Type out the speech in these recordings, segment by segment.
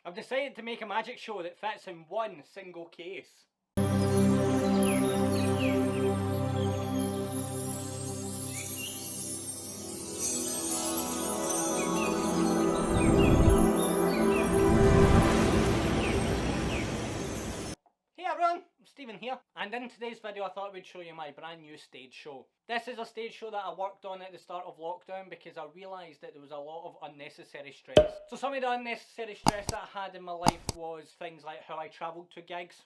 I've decided to make a magic show that fits in one single case. Hey everyone, Stephen here, and in today's video I thought we'd show you my brand new stage show. This is a stage show that I worked on at the start of lockdown because I realised that there was a lot of unnecessary stress. So some of the unnecessary stress that I had in my life was things like how I travelled to gigs,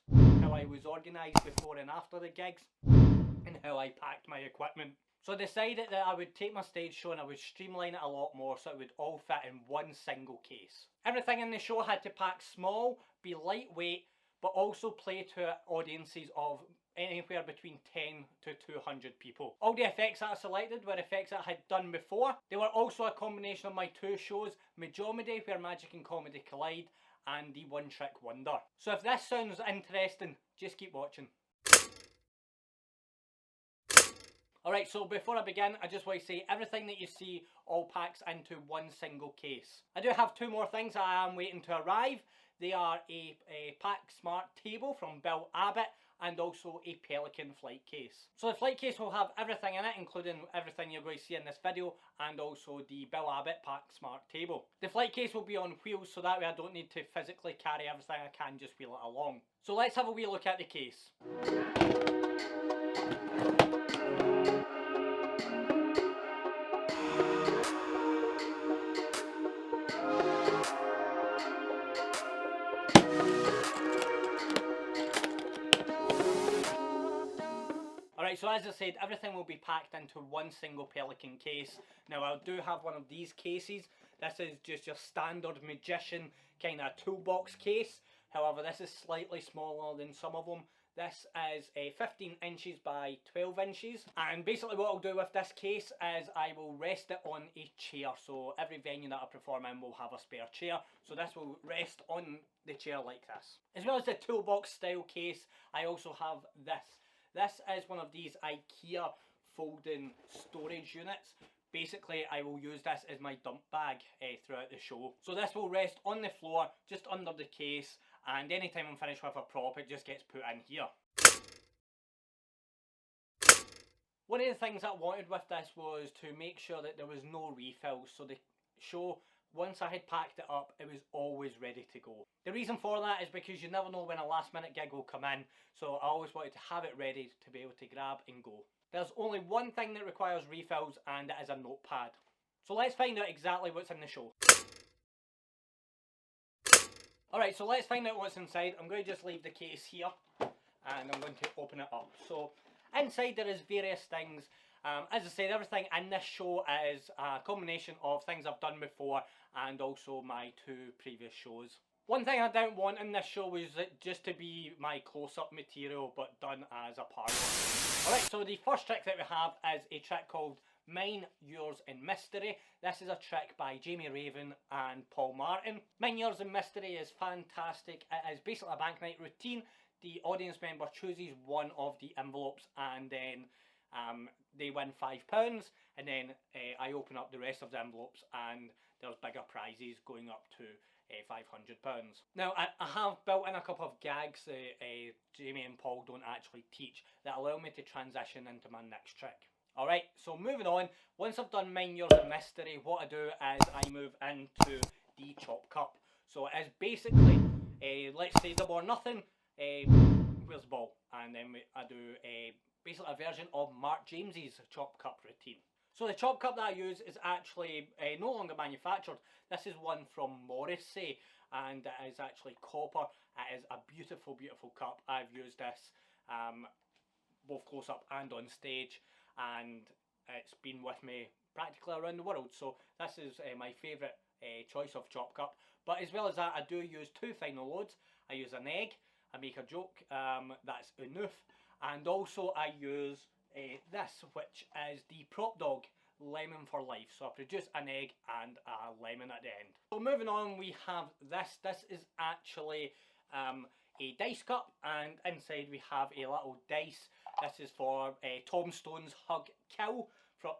how I was organised before and after the gigs, and how I packed my equipment. So I decided that I would take my stage show and I would streamline it a lot more so it would all fit in one single case. Everything in the show had to pack small, be lightweight, but also play to audiences of anywhere between 10 to 200 people. All the effects that I selected were effects that I had done before. They were also a combination of my two shows, Majomedy, where magic and comedy collide, and the One Trick Wonder. So if this sounds interesting, just keep watching. Alright, so before I begin, I just want to say everything that you see all packs into one single case. I do have two more things that I am waiting to arrive. They are a Pack Smart table from Bill Abbott and also a Pelican flight case. So the flight case will have everything in it, including everything you're going to see in this video, and also the Bill Abbott Pack Smart table. The flight case will be on wheels, so that way I don't need to physically carry everything, I can just wheel it along. So let's have a wee look at the case. Alright, so as I said, everything will be packed into one single Pelican case. Now I do have one of these cases. This is just your standard magician kind of toolbox case. However, this is slightly smaller than some of them. This is 15 inches by 12 inches. And basically what I'll do with this case is I will rest it on a chair. So every venue that I perform in will have a spare chair. So this will rest on the chair like this. As well as the toolbox style case, I also have this. This is one of these Ikea folding storage units. Basically, I will use this as my dump bag throughout the show. So this will rest on the floor, just under the case, and anytime I'm finished with a prop, it just gets put in here. One of the things I wanted with this was to make sure that there was no refills, so the show, once I had packed it up, it was always ready to go. The reason for that is because you never know when a last minute gig will come in, so I always wanted to have it ready to be able to grab and go. There's only one thing that requires refills, and it is a notepad. So let's find out exactly what's in the show. Alright, so let's find out what's inside. I'm going to just leave the case here, and I'm going to open it up. So inside there is various things. As I said, everything in this show is a combination of things I've done before and also my two previous shows. One thing I didn't want in this show was it just to be my close-up material but done as a parody. Alright, so the first trick that we have is a trick called Mine, Yours and Mystery. This is a trick by Jamie Raven and Paul Martin. Mine, Yours and Mystery is fantastic. It is basically a bank night routine. The audience member chooses one of the envelopes and then they win £5, and then I open up the rest of the envelopes and there's bigger prizes going up to £500. Now I have built in a couple of gags Jamie and Paul don't actually teach that allow me to transition into my next trick. Alright, so moving on, once I've done Mine, Yours and Mystery, what I do is I move into the Chop Cup. So it is basically, let's say Double or Nothing, where's the ball? And then I do basically a version of Mark James's Chop Cup routine. So the Chop Cup that I use is actually no longer manufactured. This is one from Morrissey, and it is actually copper. It is a beautiful, beautiful cup. I've used this both close up and on stage, and it's been with me practically around the world. So this is my favourite choice of Chop Cup. But as well as that, I do use two final loads. I use an egg, I make a joke, that's enough. And also I use this, which is the Prop Dog Lemon for Life. So I produce an egg and a lemon at the end. So moving on, we have this. This is actually a dice cup, and inside we have a little dice. This is for Tom Stone's Hug Kill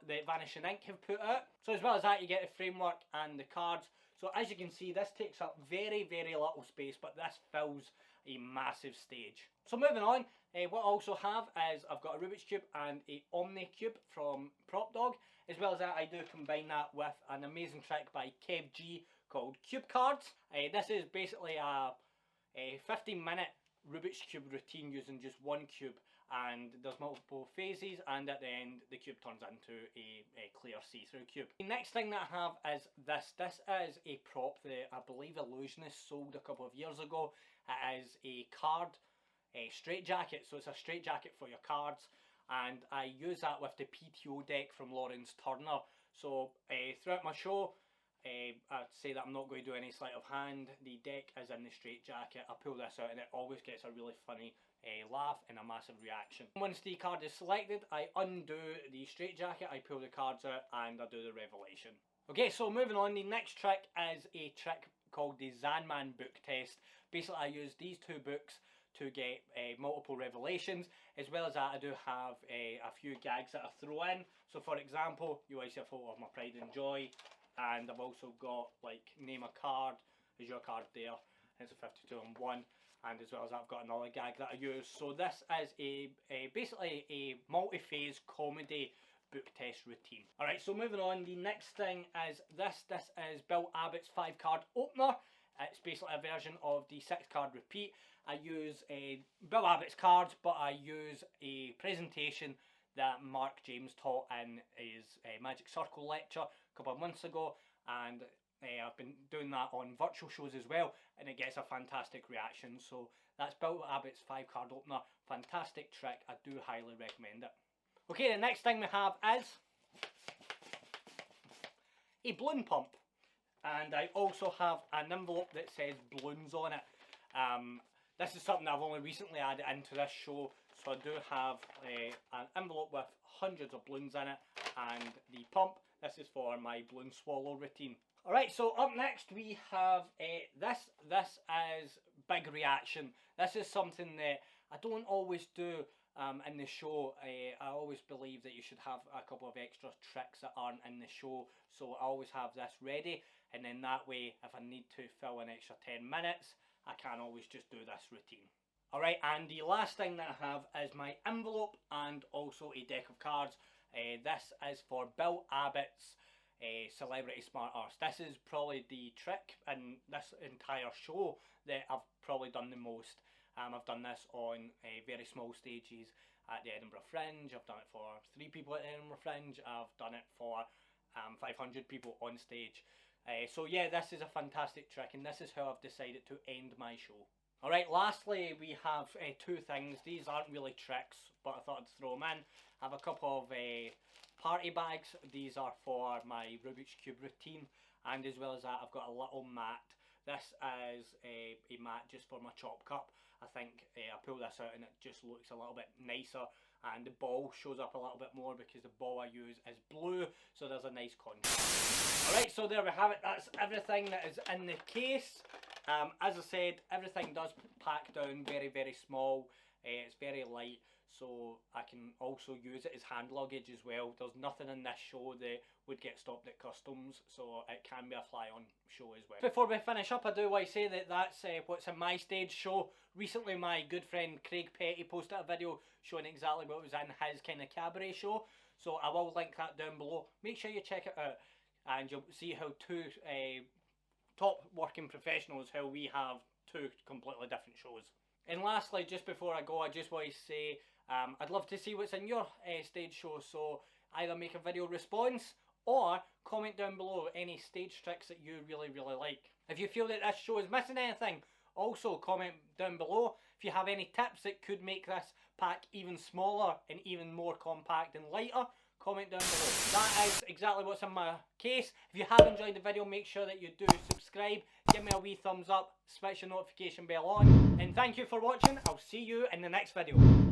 that Vanishing Ink have put out. So as well as that, you get the framework and the cards. So as you can see, this takes up very, very little space, but this fills a massive stage. So moving on, what I also have is I've got a Rubik's Cube and a Omni Cube from Prop Dog. As well as that, I do combine that with an amazing trick by Kev G called Cube Cards. This is basically a 15-minute Rubik's Cube routine using just one cube, and there's multiple phases, and at the end the cube turns into a clear see-through cube. The next thing that I have is this. This is a prop that I believe Illusionist sold a couple of years ago. It is a card straitjacket, so it's a straitjacket for your cards, and I use that with the PTO deck from Lawrence Turner. So throughout my show, I'd say that I'm not going to do any sleight of hand. The deck is in the straitjacket. I pull this out and it always gets a really funny laugh and a massive reaction. Once the card is selected, I undo the straitjacket, I pull the cards out, and I do the revelation. Okay, so moving on, the next trick is a trick called the Zanman book test. Basically, I use these two books to get multiple revelations. As well as that, I do have a few gags that I throw in. So for example, you always see a photo of my pride and joy, and I've also got like name a card, is your card there, and it's a 52 on 1. And as well as that, I've got another gag that I use. So this is basically a multi-phase comedy book test routine. Alright, so moving on, the next thing is this. This is Bill Abbott's 5-card opener. It's basically a version of the 6-card repeat. I use Bill Abbott's cards, but I use a presentation that Mark James taught in his Magic Circle lecture a couple of months ago, and I've been doing that on virtual shows as well, and it gets a fantastic reaction. So that's Bill Abbott's 5-card opener. Fantastic trick, I do highly recommend it. Okay, the next thing we have is a balloon pump, and I also have an envelope that says balloons on it. This is something I've only recently added into this show, so I do have an envelope with hundreds of balloons in it, and the pump, this is for my balloon swallow routine. Alright, so up next we have this. This is big reaction. This is something that I don't always do in the show. I always believe that you should have a couple of extra tricks that aren't in the show, so I always have this ready, and then that way if I need to fill an extra 10 minutes, I can always just do this routine. Alright, and the last thing that I have is my envelope and also a deck of cards. This is for Bill Abbott's Celebrity Smart Arse. This is probably the trick in this entire show that I've probably done the most. I've done this on very small stages at the Edinburgh Fringe. I've done it for 3 people at the Edinburgh Fringe. I've done it for 500 people on stage. So yeah, this is a fantastic trick, and this is how I've decided to end my show. Alright, lastly we have 2 things. These aren't really tricks, but I thought I'd throw them in. I have a couple of party bags. These are for my Rubik's Cube routine, and as well as that, I've got a little mat. This is a mat just for my chop cup. I think I pull this out and it just looks a little bit nicer, and the ball shows up a little bit more because the ball I use is blue, so there's a nice contrast. Alright, so there we have it. That's everything that is in the case. As I said, everything does pack down very, very small. It's very light, so I can also use it as hand luggage as well. There's nothing in this show that would get stopped at customs, so it can be a fly-on show as well. Before we finish up, I do want to say that that's what's in my stage show. Recently, my good friend Craig Petty posted a video showing exactly what was in his kind of cabaret show, so I will link that down below. Make sure you check it out, and you'll see how 2 top working professionals, how we have 2 completely different shows. And lastly, just before I go, I just want to say I'd love to see what's in your stage show, so either make a video response or comment down below any stage tricks that you really, really like. If you feel that this show is missing anything, also comment down below. If you have any tips that could make this pack even smaller and even more compact and lighter, comment down below. That is exactly what's in my case. If you have enjoyed the video, make sure that you do subscribe, give me a wee thumbs up, switch your notification bell on, and thank you for watching. I'll see you in the next video.